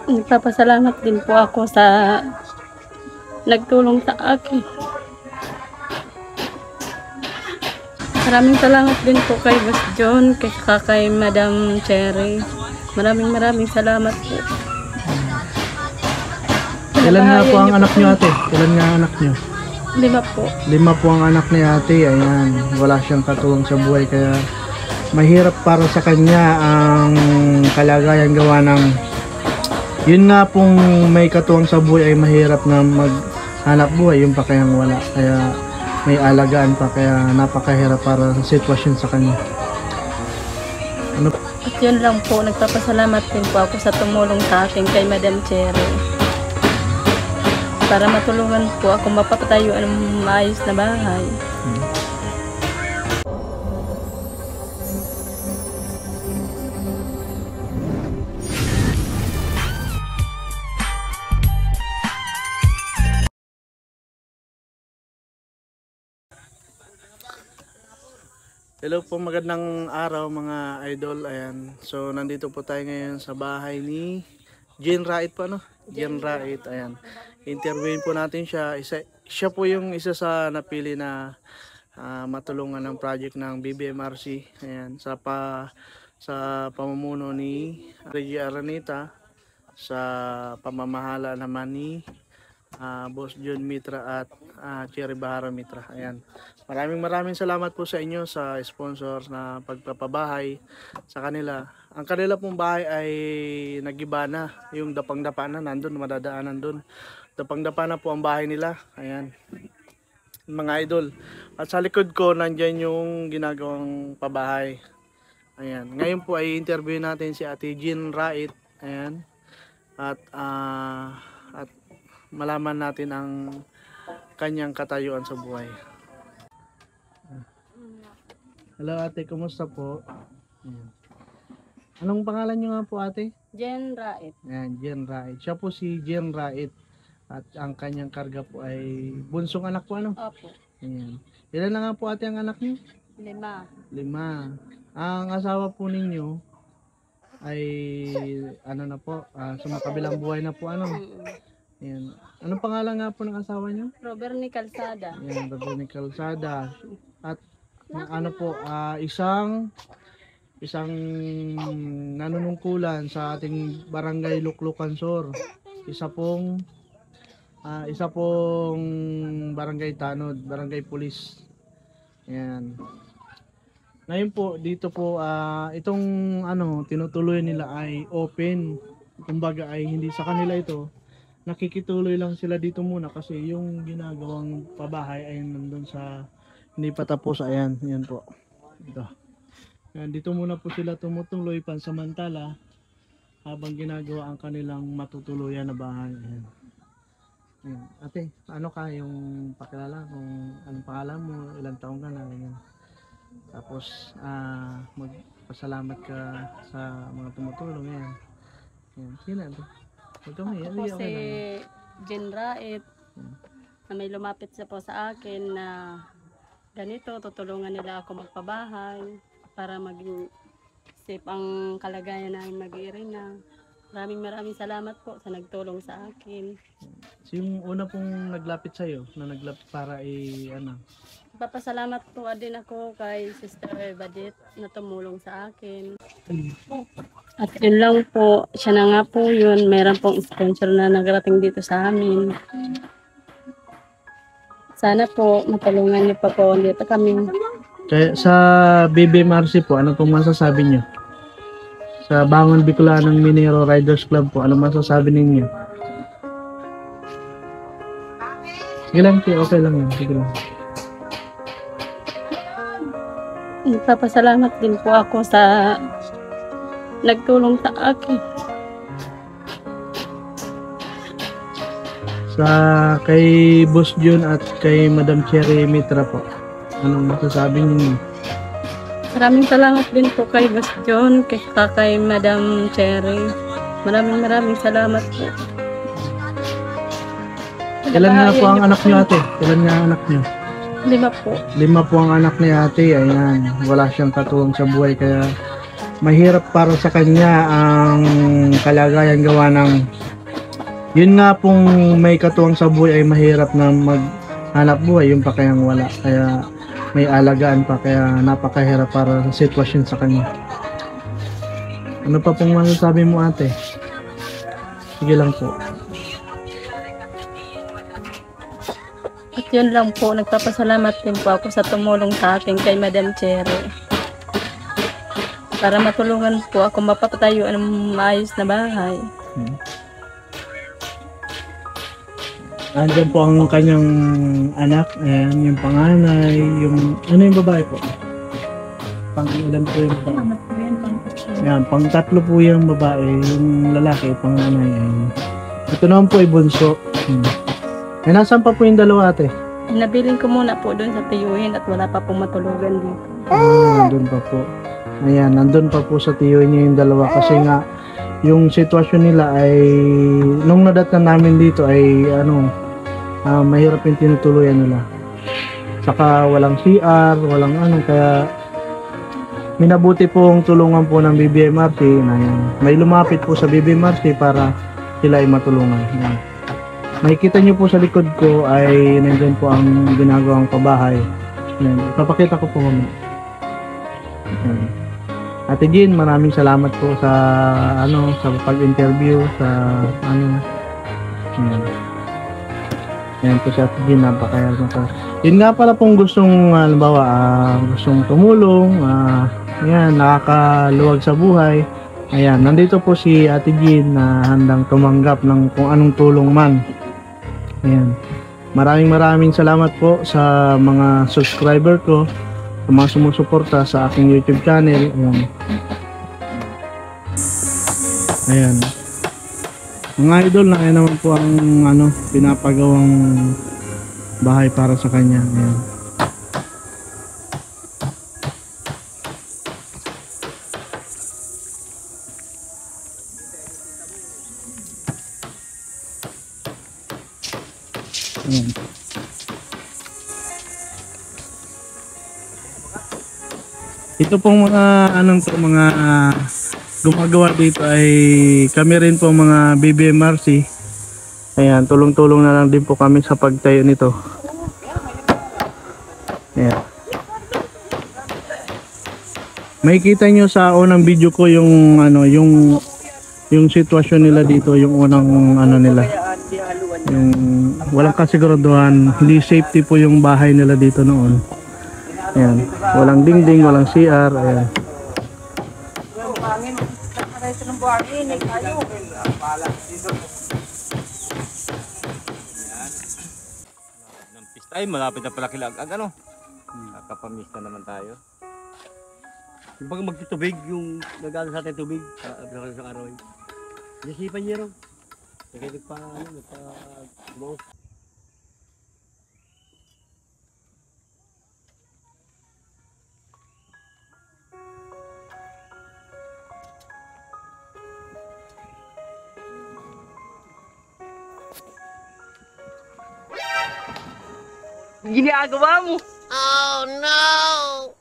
Nagpapasalamat din po ako sa nagtulong sa akin. Maraming salamat din po kay Boss John, kay Madam Cherry. Maraming salamat po. Ilan nga po ang anak niyo, ate? Ilan nga ang anak niyo? 5 po. 5 po ang anak ni ate. Ayan, wala siyang katuwang sa buhay kaya mahirap para sa kanya ang kalagayan gawa ng yun nga pong may katuwang sa buhay ay mahirap na maghanap buhay, yung pa kayang wala. Kaya may alagaan pa kaya napakahirap para sa sitwasyon sa kanya. Ano? At yun lang po, nagpapasalamat din po ako sa tumulong sa akin kay Madam Cherry. Para matulungan po ako mapapatayo ng maayos na bahay. Hello po, magandang araw mga idol. Ayan. So nandito po tayo ngayon sa bahay ni Jen Rait po, ano? Jen Rait. Ayan. Interviewin po natin siya. Siya po yung isa sa napili na matulungan ng project ng BBMRC. Ayan. Sa pamumuno ni Reggie Araneta, sa pamamahala naman ni Boss John Mitra at Cherry Bahara Mitra. Ayan. Maraming salamat po sa inyo sa sponsors na pagpapabahay sa kanila. Ang kanila pong bahay ay nagiba na. Yung dapang-dapa na nandun, madadaanan dun. Dapang-dapa na po ang bahay nila. Ayan. Mga idol. At sa likod ko nandyan yung ginagawang pabahay. Ayan. Ngayon po ay interview natin si Ate Jen Rait. Ayan. At malaman natin ang kanyang katayuan sa buhay. Hello ate, kumusta po? Ayan. Anong pangalan niyo nga po ate? Jen Rait. Ayan, Jen Rait. Siya po si Jen Rait. At ang kanyang karga po ay bunsong anak po, ano? Opo. Ayan. Ilan na nga po ate ang anak niyo? 5. 5. Ang asawa po ninyo ay ano na po, sa makabilang buhay na po, ano? Ayan. Anong pangalan nga po ng asawa niyo? Robert ni Calzada. Ayan, Robert ni Calzada. At ano po, isang nanunungkulan sa ating barangay Luklukan Sur. Isa pong barangay Tanod, barangay Pulis. Ayan. Ngayon po, dito po, itong tinutuloy nila ay open. Kumbaga ay hindi sa kanila ito. Nakikituloy lang sila dito muna kasi yung ginagawang pabahay ay nandun sa hindi pa tapos. Ayan, yan po. Ito. Ayan, dito muna po sila tumutuloy pansamantala habang ginagawa ang kanilang matutuluyan na bahay. Ayan. Ayan. Ate, ano ka yung pakilala kung anong pangalan mo, ilang taong ka na, ayan. Tapos magpasalamat ka sa mga tumutulong. Ayan. Ayan. Sino ate? Ako po si Jen Rait na may lumapit sa po sa akin na ganito, tutulungan nila ako magpabahay para maging safe ang kalagayan namin mag-iirina. Maraming salamat po sa nagtulong sa akin. So yung una pong naglapit sa'yo, na naglapit para Papasalamat po din ako kay Sister Badet na tumulong sa akin. At yun lang po, siya na nga po yun. Meron pong sponsor na nagrating dito sa amin. Sana po matulungan niyo pa po dito kami. Kaya sa BBMRC po, ano pong masasabi niyo? Sa Bangon Bicolanong Minero Riders Club po, ano masasabi ninyo? Sige lang, okay lang yun. Sige lang. Nagpapasalamat din po ako sa nagtulong sa akin. Sa kay Boss John at kay Madam Cherry Mitra po, anong masasabi niyo? Maraming salamat din po kay Boss John, kay Madam Cherry. Maraming salamat po. Ilan nga po ang anak niyo ate? Ilan nga ang anak niyo? 5 po. 5 po ang anak ni ate. Ayan, wala siyang katuwang sa buhay kaya mahirap para sa kanya ang kalagayan gawa ng yun nga pong may katuwang sa buhay ay mahirap na maghanap buhay, yung pa kayang wala. Kaya may alagaan pa, kaya napakahirap para sa sitwasyon sa kanya. Ano pa pong masasabi mo, ate? Sige lang po. At yun lang po, nagpapasalamat din po ako sa tumulong sa akin kay Madam Cherry. Para matulungan po ako mapapatayo ng maayos na bahay. Andyan po ang kanyang anak, ayan, yung panganay, yung, ano yung babae po? Pang-ilan po yung babae? Ayan, pang-tatlo po yung babae, yung lalaki, panganay, ayan. Ito naman po ay bunso. Eh, nasaan pa po yung dalawa, ate? Nabiling ko muna po doon sa tiyuhin at wala pa pong matulugan dito. Nandun pa po. Ayan, nandun pa po sa tiyo niya yung dalawa kasi nga, yung sitwasyon nila ay, nung nadatnan namin dito ay, mahirap yung tinutuluyan nila. Saka walang CR, walang kaya minabuti pong tulungan po ng BBMRC na yan. May lumapit po sa BBMRC para sila ay matulungan. Yan. Makikita nyo po sa likod ko ay nandyan po ang ginagawang pabahay. Yan. Papakita ko po kami. Ate Jean, maraming salamat po sa sa pag-interview sa yan. Yan po si Ate Jean, napakayarma po. Yun nga pala pong gustong gustong tumulong, yan, nakakaluwag sa buhay. Ayan, nandito po si Ate Jean na handang tumanggap ng kung anong tulong man. Ayan. Maraming salamat po sa mga subscriber ko, sa mga sumusuporta sa aking YouTube channel. Ayan. Ayan. Mga idol, na naman po ang pinapagawang bahay para sa kanya. Ayan. Ayan. Ito pong mga mga gumagawa dito ay kami rin po mga BBMRC. Ayan, tulong-tulong na lang din po kami sa pagtayo nito. Ayan. Makikita nyo sa unang video ko yung yung sitwasyon nila dito, yung unang nila. Yung walang kasiguraduhan, hindi safety po yung bahay nila dito noon. Ayan, walang dingding, walang CR, ayan. Ay, malapit na pala Kilaag, Kakapamista naman tayo. Yung pag magtutubig, yung nag-ano sa atin tubig, sa araw ay. Nasipan niya rin. Kaya nagpa-umaw. Ginagawa mo! Oh no!